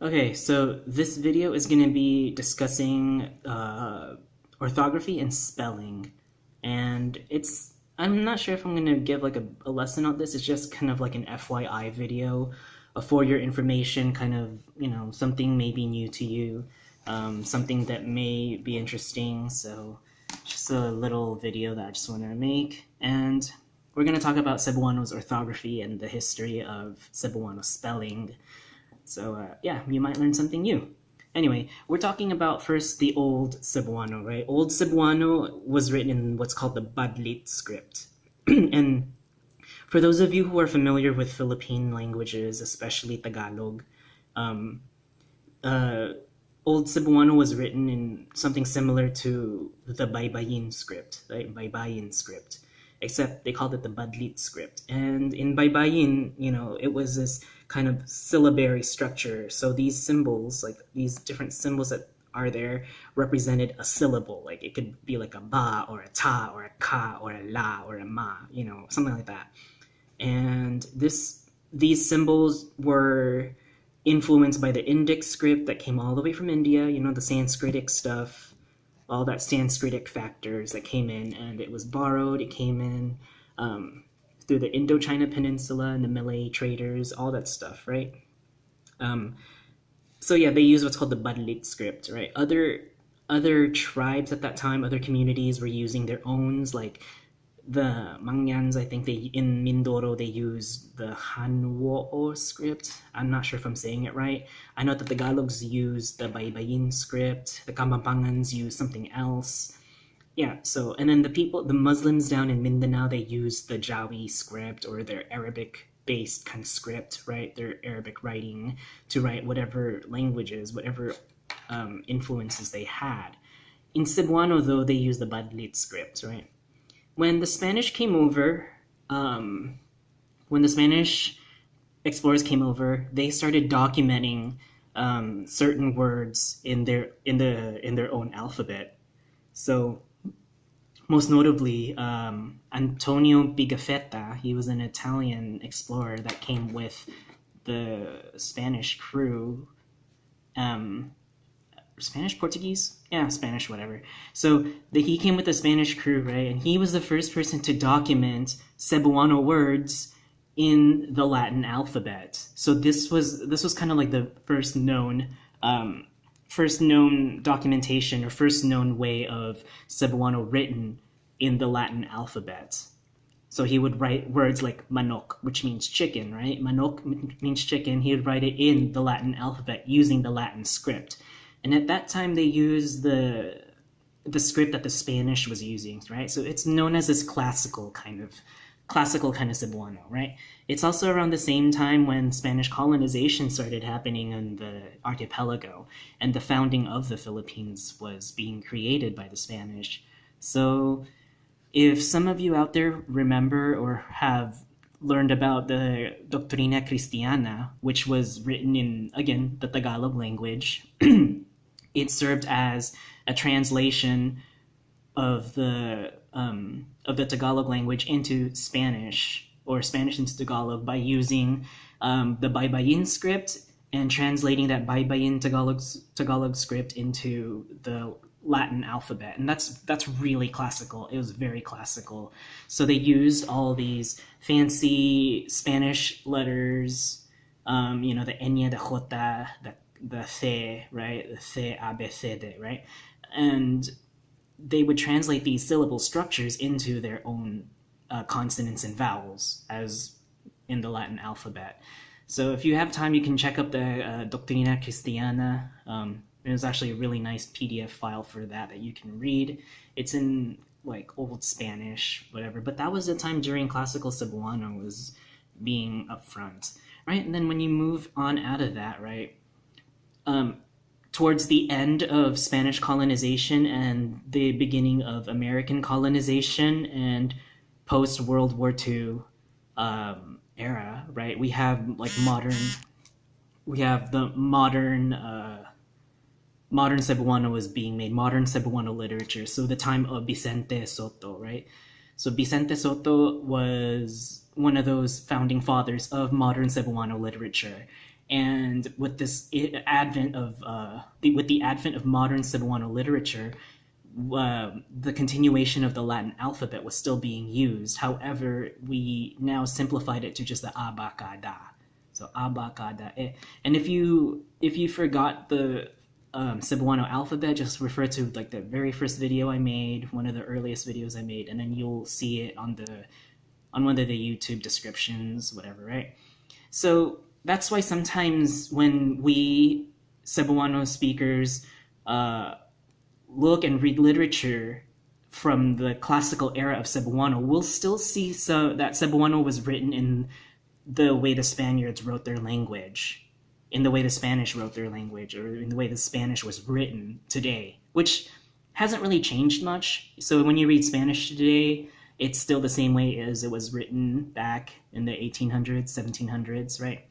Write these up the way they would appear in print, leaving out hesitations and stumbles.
Okay, so this video is going to be discussing orthography and spelling. And I'm not sure if I'm going to give like a lesson on this. It's just kind of like an FYI video, for your information, kind of, something maybe new to you, something that may be interesting. So just a little video that I just want to make. And we're going to talk about Cebuano's orthography and the history of Cebuano spelling. So yeah, you might learn something new. Anyway, we're talking about first the Old Cebuano, right? Old Cebuano was written in what's called the Badlit script. And for those of you who are familiar with Philippine languages, especially Tagalog, Old Cebuano was written in something similar to the Baybayin script, right? Baybayin script, except they called it the Badlit script. And in Baybayin, it was this kind of syllabary structure. So these symbols, like these different symbols that are there, represented a syllable. Like it could be like a ba or a ta or a ka or a la or a ma, something like that. And these symbols were influenced by the Indic script that came all the way from India, the Sanskritic stuff, all that Sanskritic factors that came in, and it was borrowed. It came in through the Indochina Peninsula and the Malay traders, all that stuff, right? So yeah, they use what's called the Badlit script, right? Other tribes at that time, other communities were using their own, like the Mangyans. I think in Mindoro they use the Hanwo script. I'm not sure if I'm saying it right. I know that the Tagalogs use the Baybayin script. The Kampampangans use something else. Yeah, so, and then the Muslims down in Mindanao, they use the Jawi script, or their Arabic-based kind of script, right? Their Arabic writing to write whatever languages, whatever influences they had. In Cebuano, though, they use the Badlit script, right? When the Spanish came over, when the Spanish explorers came over, they started documenting certain words in their own alphabet. So, most notably, Antonio Pigafetta, he was an Italian explorer that came with the Spanish crew. Spanish, Portuguese? Yeah, Spanish, whatever. So he came with the Spanish crew, right? And he was the first person to document Cebuano words in the Latin alphabet. So this was kind of like the first known documentation, or first known way of Cebuano written in the Latin alphabet. So he would write words like manok, which means chicken, right? Manok means chicken. He would write it in the Latin alphabet using the Latin script. And at that time, they used the script that the Spanish was using, right? So it's known as this classical kind of Cebuano, right? It's also around the same time when Spanish colonization started happening in the archipelago, and the founding of the Philippines was being created by the Spanish. So if some of you out there remember or have learned about the Doctrina Cristiana, which was written in, again, the Tagalog language, it served as a translation of the Tagalog language into Spanish, or Spanish into Tagalog, by using the Baybayin script and translating that Baybayin Tagalog script into the Latin alphabet. And that's really classical. It was very classical. So they used all these fancy Spanish letters, the ñ, the j, the th, right? The th, a, b, c, d, right? And they would translate these syllable structures into their own consonants and vowels, as in the Latin alphabet. So if you have time, you can check up the Doctrina Cristiana. There's actually a really nice PDF file for that you can read. It's in like Old Spanish, whatever. But that was the time during classical Cebuano was being upfront, right? And then when you move on out of that, right, towards the end of Spanish colonization and the beginning of American colonization and post-World War II era, right, we have the modern Cebuano was being made, modern Cebuano literature. So the time of Vicente Soto, right? So Vicente Soto was one of those founding fathers of modern Cebuano literature. And with this advent of with the advent of modern Cebuano literature, the continuation of the Latin alphabet was still being used. However, we now simplified it to just the abacada. So abacada. And if you forgot the Cebuano alphabet, just refer to like the very first video I made, one of the earliest videos I made, and then you'll see it on one of the YouTube descriptions, whatever, right? So that's why sometimes when we Cebuano speakers look and read literature from the classical era of Cebuano, we'll still see that Cebuano was written in the way the Spaniards wrote their language, in the way the Spanish wrote their language, or in the way the Spanish was written today, which hasn't really changed much. So when you read Spanish today, it's still the same way as it was written back in the 1800s, 1700s, right?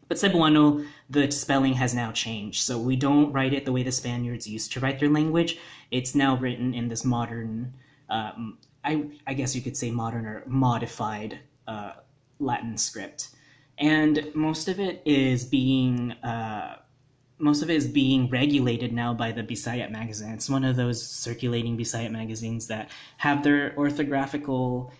But Cebuano, the spelling has now changed. So we don't write it the way the Spaniards used to write their language. It's now written in this modern, I guess you could say modern or modified Latin script. And most of it is being regulated now by the Visayan magazine. It's one of those circulating Visayan magazines that have their orthographical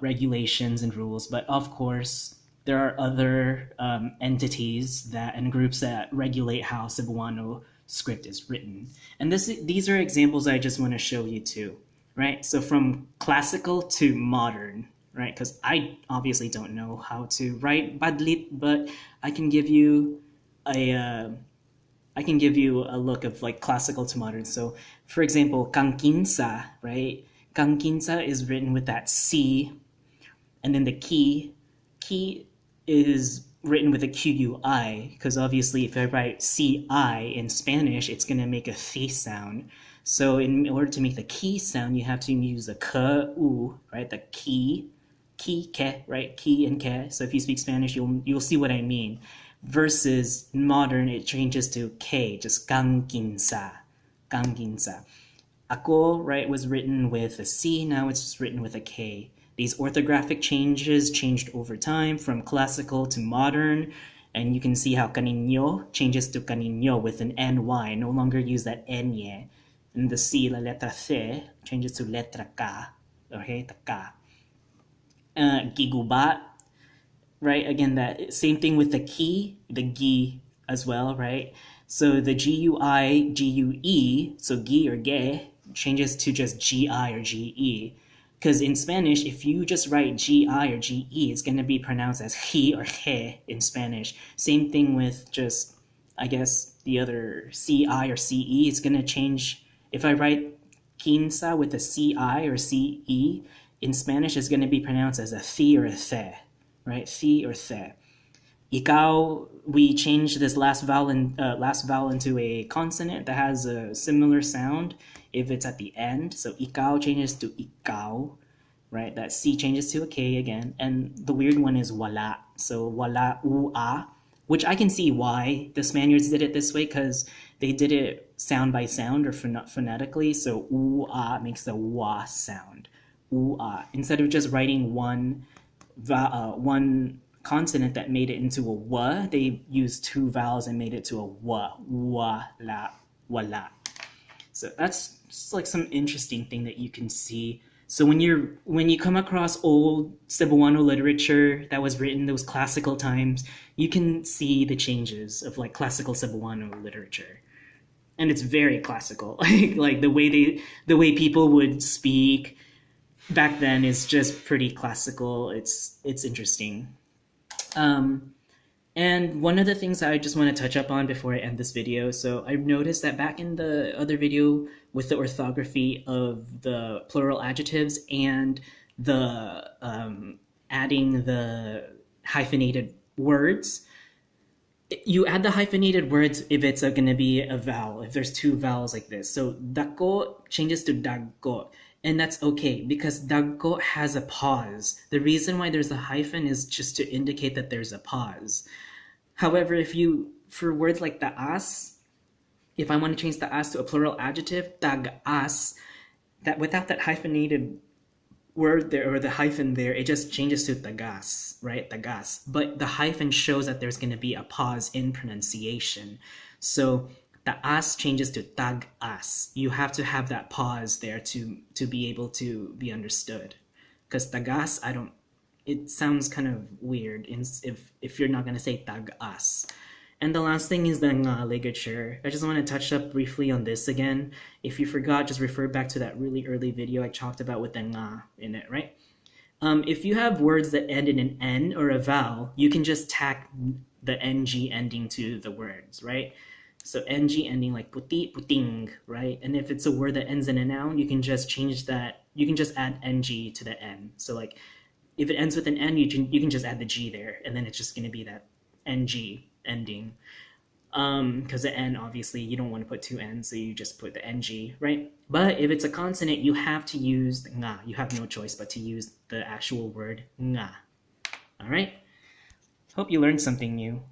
regulations and rules. But of course, there are other entities and groups that regulate how Cebuano script is written. And these are examples I just want to show you too, right? So from classical to modern, right? Because I obviously don't know how to write Badlit, but I can give you a look of like classical to modern. So for example, Kangkinsa, right? Kangkinsa is written with that C, and then the ki is written with a QUI, because obviously if I write CI in Spanish, it's going to make a th sound. So in order to make the ki sound, you have to use a k, u, right? The ki, ke, right? Ki and ke. So if you speak Spanish, you'll see what I mean. Versus in modern, it changes to K, just Kangkinsa. Ako, right, was written with a C, now it's just written with a K. These orthographic changes changed over time from classical to modern, and you can see how Canino changes to Canino with an NY, no longer use that Nye. And the C, la letra C, changes to letra K, okay, the K. Gigubat, right? Again, that same thing with the ki, the gi as well, right? So the GUI, GUE, so gi or ge, changes to just GI or GE. Because in Spanish, if you just write GI or GE, it's going to be pronounced as he or he in Spanish. Same thing with just, I guess, the other CI or CE. It's going to change. If I write quinza with a CI or CE, in Spanish, it's going to be pronounced as a thi or a the. Right, thi or the. Ikaw, we changed this last vowel into a consonant that has a similar sound if it's at the end. So ikaw changes to ikaw, right? That C changes to a K again. And the weird one is wala. So wala ua, which I can see why the Spaniards did it this way, because they did it sound by sound or phonetically. So ua makes the wa sound. Ua. Instead of just writing one consonant that made it into a wa, they used two vowels and made it to a wa, la, wala. So that's just like some interesting thing that you can see. So when you come across old Cebuano literature that was written in those classical times, you can see the changes of like classical Cebuano literature. And it's very classical. like the way people would speak back then is just pretty classical. It's interesting. And one of the things that I just want to touch up on before I end this video, so I've noticed that back in the other video with the orthography of the plural adjectives and the adding the hyphenated words, you add the hyphenated words if it's going to be a vowel, if there's two vowels like this. So dako changes to dagko. And that's okay, because dagko has a pause. The reason why there's a hyphen is just to indicate that there's a pause. However, for words like taas, if I want to change taas to a plural adjective, tagas, that without that hyphenated word there, or the hyphen there, it just changes to tagas, right? Tagas. But the hyphen shows that there's going to be a pause in pronunciation. So the as changes to tag-as. You have to have that pause there to be able to be understood. Because tagas, it sounds kind of weird if you're not going to say tag-as. And the last thing is the nga ligature. I just want to touch up briefly on this again. If you forgot, just refer back to that really early video I talked about with the nga in it, right? If you have words that end in an N or a vowel, you can just tack the ng ending to the words, right? So ng ending like puti, puting, right? And if it's a word that ends in a noun, you can just change that. You can just add ng to the N. So like if it ends with an N, you can just add the G there, and then it's just going to be that ng ending. Because the N, obviously, you don't want to put two N's, so you just put the ng, right? But if it's a consonant, you have to use the nga. You have no choice but to use the actual word nga. All right? Hope you learned something new.